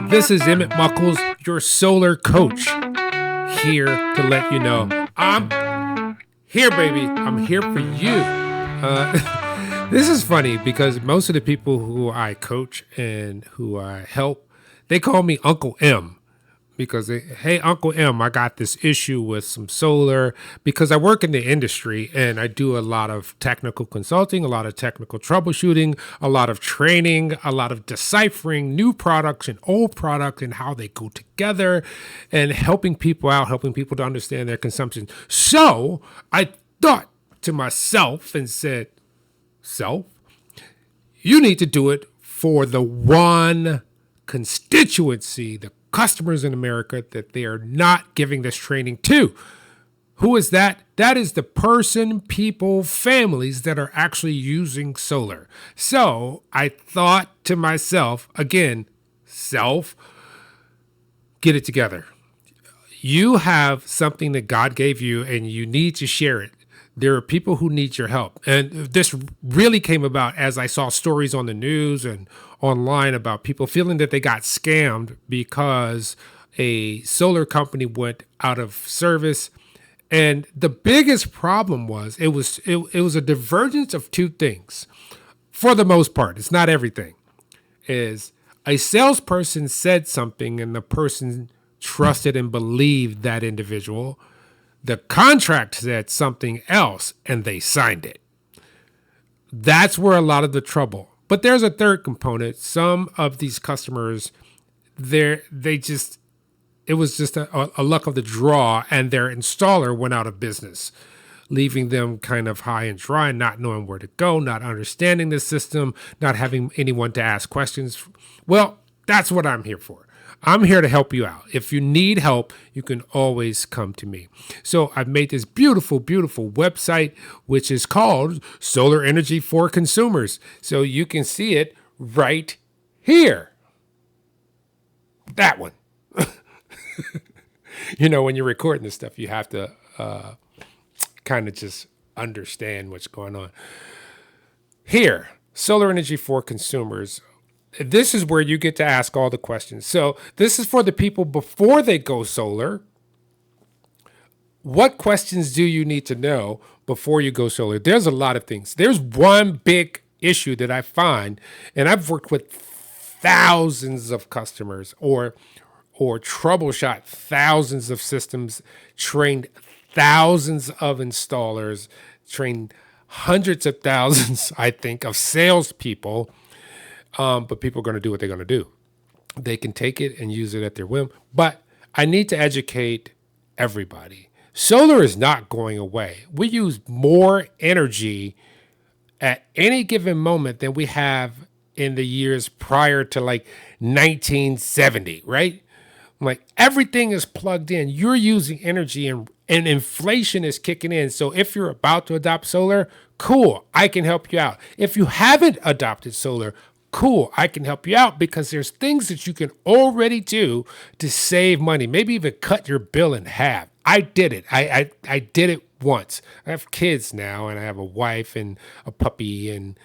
This is Emmitt Muckles, your solar coach, here to let you know I'm here, baby. I'm here for you. This is funny because most of the people who I coach and who I help, they call me Uncle M because hey, Uncle M, I got this issue with some solar because I work in the industry and I do a lot of technical consulting, a lot of technical troubleshooting, a lot of training, a lot of deciphering new products and old products and how they go together and helping people out, helping people to understand their consumption. So I thought to myself and said, self, you need to do it for the one constituency, the customers in America that they are not giving this training to. Who is that? That is the person, people, families that are actually using solar. So I thought to myself, again, self, get it together. You have something that God gave you and you need to share it. There are people who need your help. And this really came about as I saw stories on the news and online about people feeling that they got scammed because a solar company went out of service. And the biggest problem was it was a divergence of two things. For the most part, it's not everything. Is a salesperson said something and the person trusted and believed that individual. The contract said something else and they signed it. That's where a lot of the trouble. But there's a third component. Some of these customers, it was just a luck of the draw and their installer went out of business, leaving them kind of high and dry, not knowing where to go, not understanding the system, not having anyone to ask questions. Well, that's what I'm here for. I'm here to help you out. If you need help, you can always come to me. So I've made this beautiful, beautiful website, which is called Solar Energy for Consumers. So you can see it right here. That one. When you're recording this stuff, you have to kind of just understand what's going on. Here, Solar Energy for Consumers. This is where you get to ask all the questions. So this is for the people before they go solar. What questions do you need to know before you go solar? There's a lot of things. There's one big issue that I find, and I've worked with thousands of customers or troubleshot thousands of systems, trained thousands of installers, trained hundreds of thousands, I think, of salespeople. But people are going to do what they're going to do. They can take it and use it at their whim. But I need to educate everybody. Solar is not going away. We use more energy at any given moment than we have in the years prior to like 1970, right? Like everything is plugged in. You're using energy and inflation is kicking in. So if you're about to adopt solar, cool, I can help you out. If you haven't adopted solar, cool, I can help you out because there's things that you can already do to save money, maybe even cut your bill in half. I did it. I did it once. I have kids now and I have a wife and a puppy and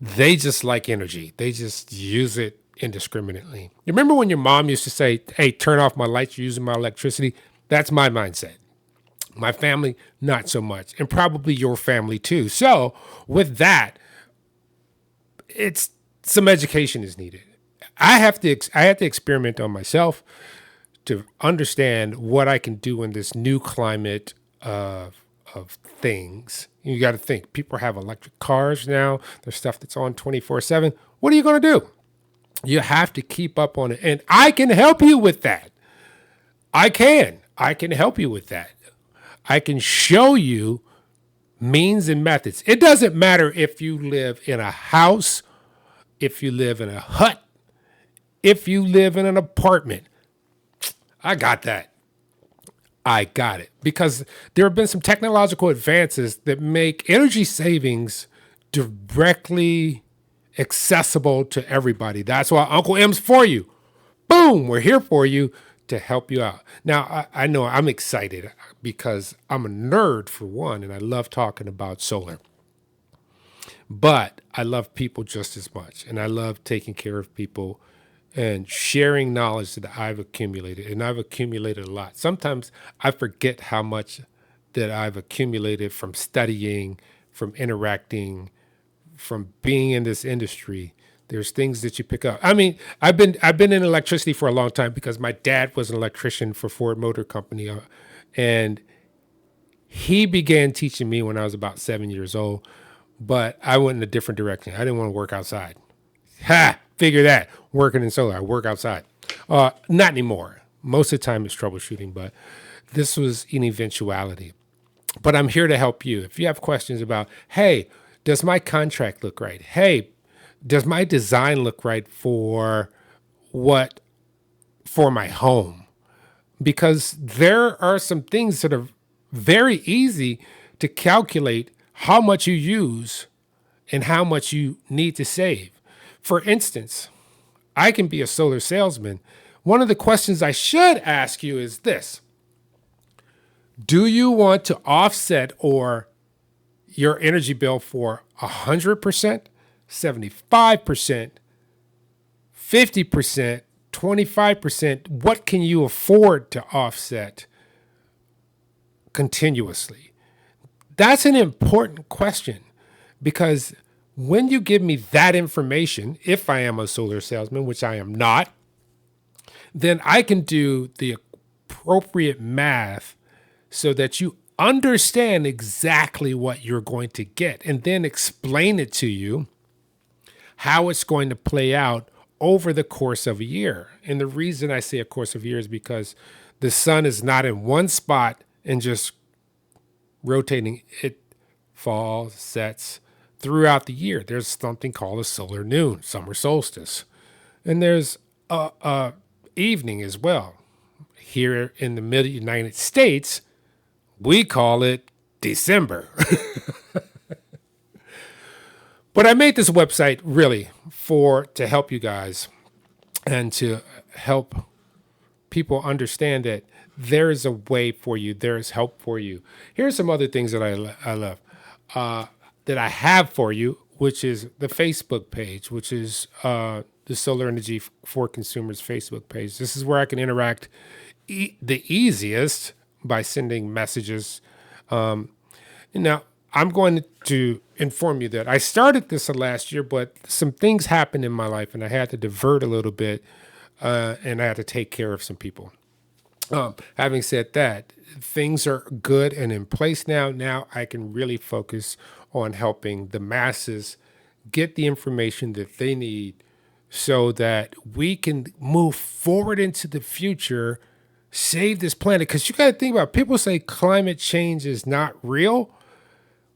they just like energy. They just use it indiscriminately. You remember when your mom used to say, hey, turn off my lights, you're using my electricity? That's my mindset. My family, not so much. And probably your family too. So with that, some education is needed. I have to experiment on myself to understand what I can do in this new climate of things. You got to think. People have electric cars now. There's stuff that's on 24/7. What are you going to do? You have to keep up on it. And I can help you with that. I can help you with that. I can show you means and methods. It doesn't matter if you live in a house, if you live in a hut, if you live in an apartment. I got that. I got it. Because there have been some technological advances that make energy savings directly accessible to everybody. That's why Uncle M's for you. Boom, we're here for you to help you out. Now, I know I'm excited because I'm a nerd for one, and I love talking about solar. But I love people just as much, and I love taking care of people and sharing knowledge that I've accumulated. And I've accumulated a lot. Sometimes I forget how much that I've accumulated from studying, from interacting, from being in this industry. There's things that you pick up. I mean, I've been in electricity for a long time because my dad was an electrician for Ford Motor Company, and he began teaching me when I was about 7 years old. But I went in a different direction. I didn't want to work outside. Ha! Figure that. Working in solar, I work outside. Not anymore. Most of the time it's troubleshooting, but this was an eventuality. But I'm here to help you. If you have questions about, hey, does my contract look right? Hey, does my design look right for my home? Because there are some things that are very easy to calculate how much you use and how much you need to save. For instance, I can be a solar salesman. One of the questions I should ask you is this: do you want to offset or your energy bill for 100%, 75%, 50%, 25%? What can you afford to offset continuously? That's an important question, because when you give me that information, if I am a solar salesman, which I am not, then I can do the appropriate math so that you understand exactly what you're going to get, and then explain it to you how it's going to play out over the course of a year. And the reason I say a course of a year is because the sun is not in one spot and just rotating. It falls, sets throughout the year. There's something called a solar noon, summer solstice. And there's a evening as well. Here in the middle United States, we call it December. But I made this website really to help you guys and to help people understand that there is a way for you. There is help for you. Here's some other things that I love that I have for you, which is the Facebook page, which is the Solar Energy for Consumers Facebook page. This is where I can interact the easiest by sending messages. Now, I'm going to inform you that I started this last year, but some things happened in my life and I had to divert a little bit, and I had to take care of some people. Having said that, things are good and in place now. Now I can really focus on helping the masses get the information that they need so that we can move forward into the future, save this planet. Because you got to think about it. People say climate change is not real.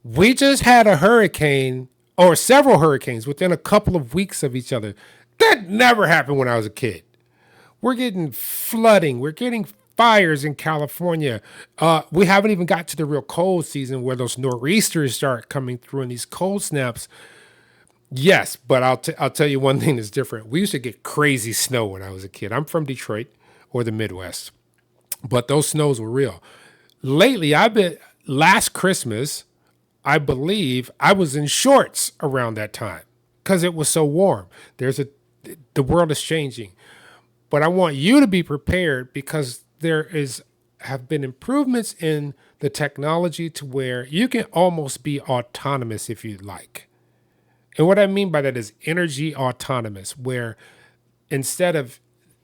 We just had a hurricane or several hurricanes within a couple of weeks of each other. That never happened when I was a kid. We're getting flooding. We're getting fires in California. We haven't even got to the real cold season where those nor'easters start coming through and these cold snaps. Yes, but I'll tell you one thing that's different. We used to get crazy snow when I was a kid. I'm from Detroit or the Midwest, but those snows were real. Lately, last Christmas, I believe I was in shorts around that time because it was so warm. The world is changing, but I want you to be prepared because have been improvements in the technology to where you can almost be autonomous if you'd like. And what I mean by that is energy autonomous, where instead of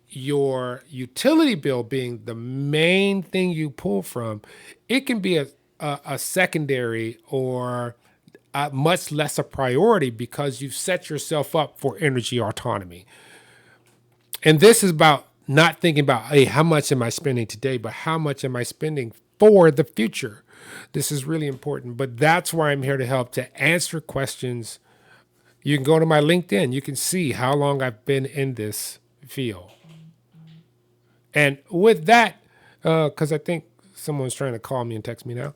your utility bill being the main thing you pull from, it can be a secondary or much less a priority because you've set yourself up for energy autonomy. And this is about not thinking about, hey, how much am I spending today, but how much am I spending for the future? This is really important, but that's why I'm here to help, to answer questions. You can go to my LinkedIn. You can see how long I've been in this field. And with that, because I think someone's trying to call me and text me now,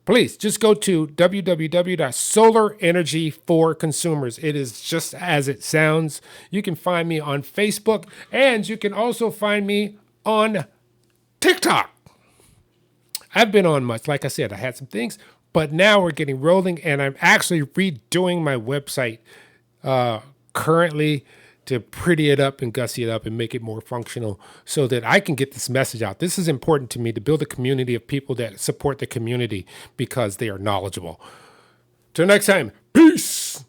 please just go to www.solarenergyforconsumers. It is just as it sounds. You can find me on Facebook, and you can also find me on TikTok. I've been on much. Like I said, I had some things, but now we're getting rolling, and I'm actually redoing my website currently to pretty it up and gussy it up and make it more functional so that I can get this message out. This is important to me, to build a community of people that support the community because they are knowledgeable. Till next time, peace.